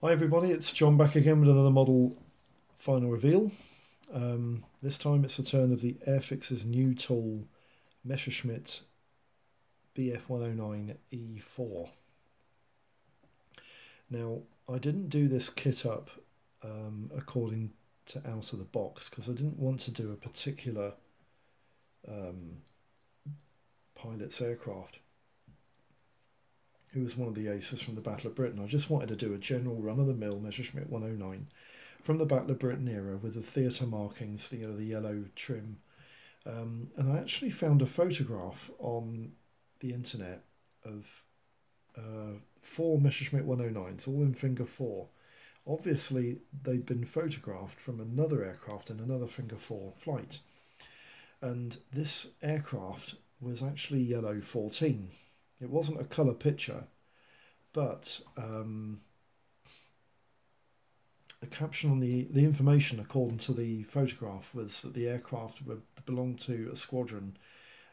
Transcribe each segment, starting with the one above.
Hi everybody, it's John back again with another model final reveal. This time it's the turn of the Airfix's new tool Messerschmitt BF109E4. Now I didn't do this kit up according to out of the box because I didn't want to do a particular pilot's aircraft who was one of the aces from the Battle of Britain. I just wanted to do a general run-of-the-mill Messerschmitt 109 from the Battle of Britain era with the theatre markings, the yellow trim. And I actually found a photograph on the internet of 4 Messerschmitt 109s, all in finger 4. Obviously, they'd been photographed from another aircraft in another finger 4 flight. And this aircraft was actually yellow 14. It wasn't a colour picture, but the caption on the information according to the photograph was that the aircraft belonged to a squadron,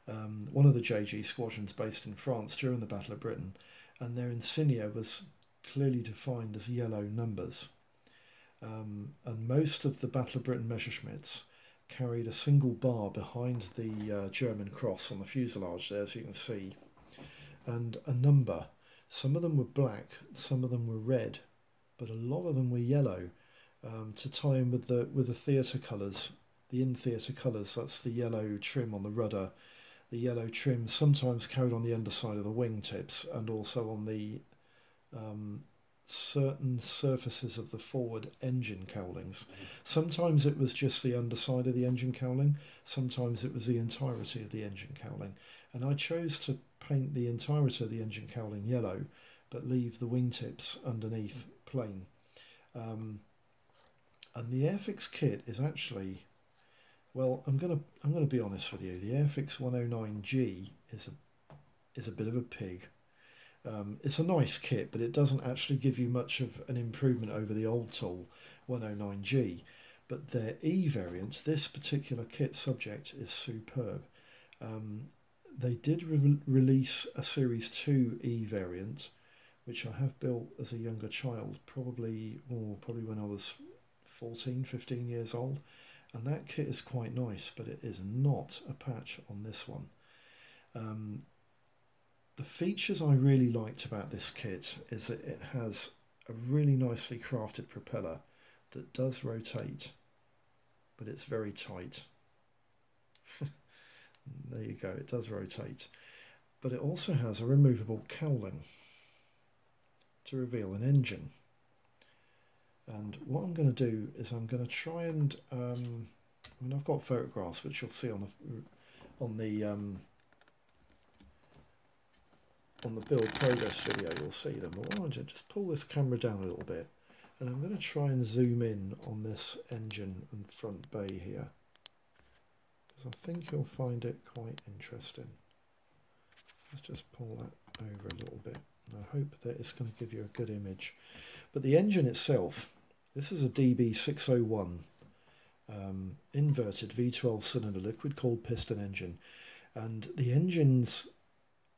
one of the JG squadrons based in France during the Battle of Britain, and their insignia was clearly defined as yellow numbers. And most of the Battle of Britain Messerschmitts carried a single bar behind the German cross on the fuselage there, as you can see, and a number. Some of them were black, some of them were red, but a lot of them were yellow, to tie in with the theatre colours, the in-theatre colours. That's the yellow trim on the rudder, the yellow trim sometimes carried on the underside of the wingtips, and also on the certain surfaces of the forward engine cowlings. Sometimes it was just the underside of the engine cowling, sometimes it was the entirety of the engine cowling, and I chose to paint the entirety of the engine cowling yellow but leave the wingtips underneath plain. And the Airfix kit is actually, well, I'm gonna be honest with you, the Airfix 109G is a bit of a pig. It's a nice kit, but it doesn't actually give you much of an improvement over the old tool 109G. But their E variant, this particular kit subject, is superb. They did release a Series 2 E variant, which I have built as a younger child, probably when I was 14, 15 years old. And that kit is quite nice, but it is not a patch on this one. The features I really liked about this kit is that it has a really nicely crafted propeller that does rotate, but it's very tight. There you go, it does rotate. But it also has a removable cowling to reveal an engine. And what I'm going to do is I'm going to try and, I've got photographs which you'll see on the build progress video, you'll see them. But what I'm going to do, just pull this camera down a little bit, and I'm going to try and zoom in on this engine and front bay here, because I think you'll find it quite interesting. Let's just pull that over a little bit, and I hope that it's going to give you a good image. But the engine itself, this is a DB601 inverted V12 cylinder liquid cooled piston engine, and the engines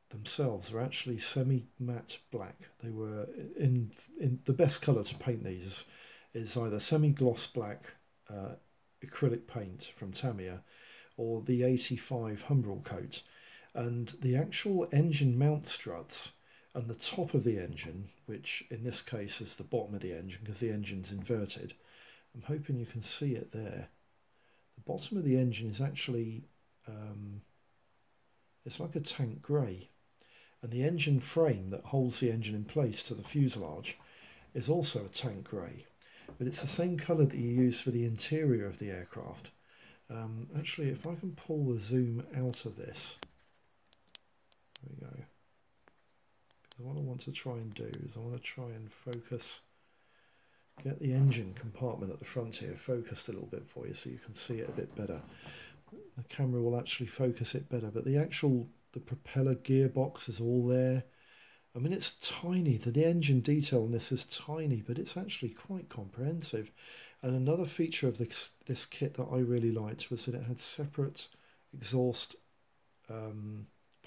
themselves are actually semi-matte black. They were in the best colour to paint these is either semi-gloss black acrylic paint from Tamiya or the 85 Humbrol coat, and the actual engine mount struts and the top of the engine, which in this case is the bottom of the engine because the engine's inverted, I'm hoping you can see it there. The bottom of the engine is actually it's like a tank grey. And the engine frame that holds the engine in place to the fuselage is also a tank grey, but it's the same colour that you use for the interior of the aircraft. Actually, if I can pull the zoom out of this, there we go. Because what I want to try and do is I want to try and focus, get the engine compartment at the front here focused a little bit for you so you can see it a bit better. The camera will actually focus it better, but the propeller gearbox is all there. I mean, it's tiny. The engine detail on this is tiny, but it's actually quite comprehensive. And another feature of this kit that I really liked was that it had separate exhaust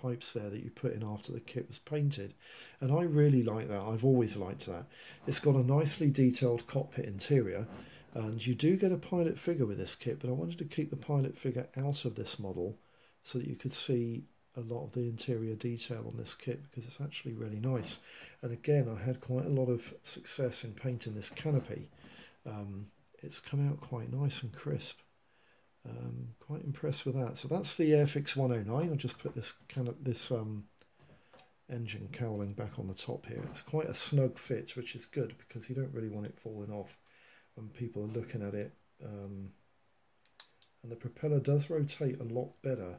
pipes there that you put in after the kit was painted, and I really like that. I've always liked that. It's got a nicely detailed cockpit interior, and you do get a pilot figure with this kit, but I wanted to keep the pilot figure out of this model so that you could see a lot of the interior detail on this kit, because it's actually really nice. And again, I had quite a lot of success in painting this canopy. It's come out quite nice and crisp. Quite impressed with that. So that's the Airfix 109. I'll just put this engine cowling back on the top here. It's quite a snug fit, which is good because you don't really want it falling off when people are looking at it. And the propeller does rotate a lot better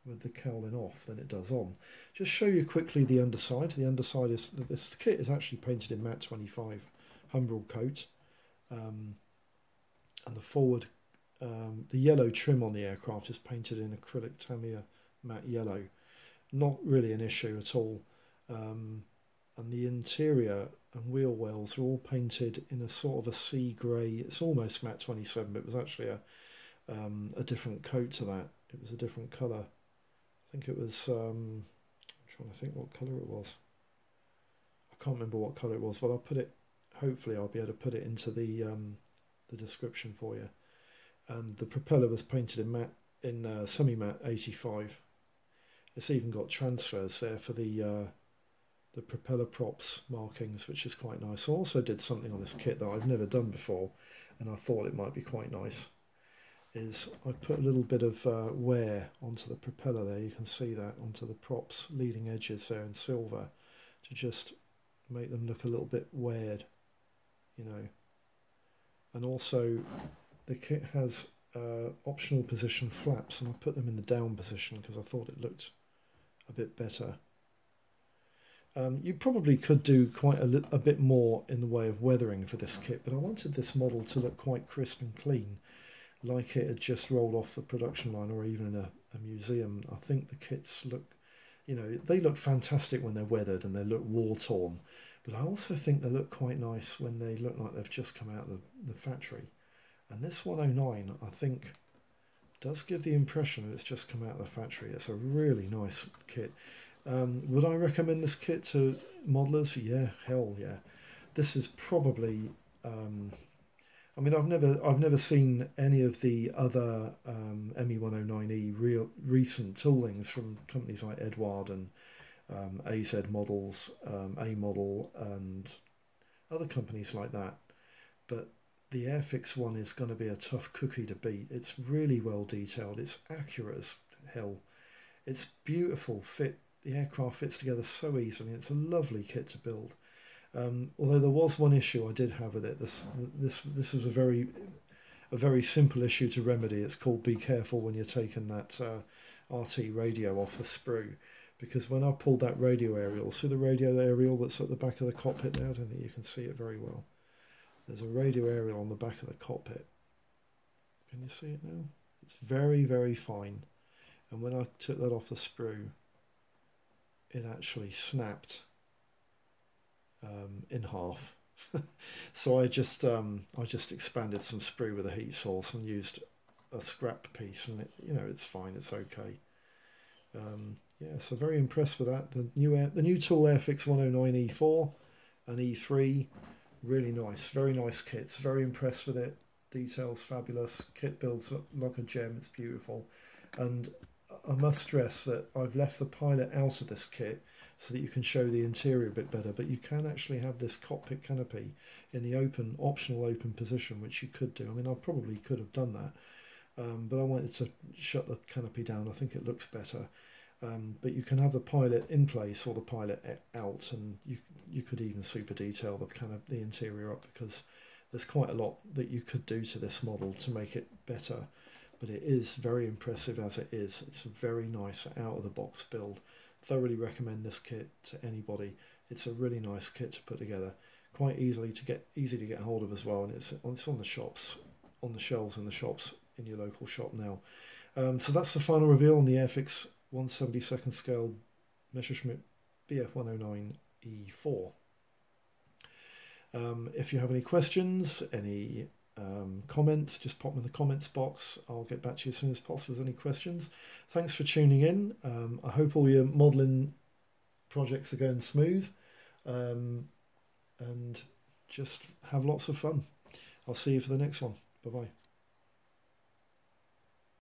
with the cowling off than it does on. Just show you quickly the underside. The underside is, this kit is actually painted in matte 25 Humbrol coat, and the forward, the yellow trim on the aircraft is painted in acrylic Tamiya matte yellow. Not really an issue at all. And the interior and wheel wells are all painted in a sort of a sea grey. It's almost matte 27, but it was actually a different coat to that. It was a different colour. I think it was, I'm trying to think what colour it was. I can't remember what colour it was, but I'll put it, hopefully I'll be able to put it into the description for you. And the propeller was painted in matte, in semi-matte 85. It's even got transfers there for the propeller props markings, which is quite nice. I also did something on this kit that I've never done before, and I thought it might be quite nice. Is I put a little bit of wear onto the propeller there. You can see that onto the props, leading edges there in silver, to just make them look a little bit weird, you know. And also the kit has optional position flaps, and I put them in the down position because I thought it looked a bit better. You probably could do quite a bit more in the way of weathering for this kit, but I wanted this model to look quite crisp and clean, like it had just rolled off the production line or even in a museum. I think the kits look, you know, they look fantastic when they're weathered and they look war-torn, but I also think they look quite nice when they look like they've just come out of the factory. And this 109, I think, does give the impression that it's just come out of the factory. It's a really nice kit. Would I recommend this kit to modelers? Yeah, hell yeah. This is probably, I mean, I've never seen any of the other ME109E recent toolings from companies like Edouard and AZ Models, A Model, and other companies like that. But the Airfix one is going to be a tough cookie to beat. It's really well detailed. It's accurate as hell. It's beautiful fit. The aircraft fits together so easily. It's a lovely kit to build. Although there was one issue I did have with it. This was a very simple issue to remedy. It's called be careful when you're taking that RT radio off the sprue, because when I pulled that radio aerial, see the radio aerial that's at the back of the cockpit there? I don't think you can see it very well. There's a radio aerial on the back of the cockpit. Can you see it now? It's very, very fine. And when I took that off the sprue, it actually snapped in half. So I just expanded some sprue with a heat source and used a scrap piece, and it's fine. It's okay. Yeah, so very impressed with that. The new tool Airfix 109 E4 and E3, really nice, very nice kits. Very impressed with it. Details fabulous. Kit builds up like a gem. It's beautiful, and I must stress that I've left the pilot out of this kit so that you can show the interior a bit better, but you can actually have this cockpit canopy in the optional open position, which you could do. I mean, I probably could have done that, but I wanted to shut the canopy down. I think it looks better. But you can have the pilot in place or the pilot out, and you could even super detail the interior up, because there's quite a lot that you could do to this model to make it better. But it is very impressive as it is. It's a very nice out of the box build. Thoroughly recommend this kit to anybody. It's a really nice kit to put together. Quite easy to get hold of as well, and it's on the shops, on the shelves in the shops in your local shop now. So that's the final reveal on the Airfix 1/72 scale Messerschmitt BF109 E4. If you have any questions, any comments, just pop them in the comments box. I'll get back to you as soon as possible if there's any questions. Thanks for tuning in. I hope all your modelling projects are going smooth, and just have lots of fun. I'll see you for the next one. Bye bye.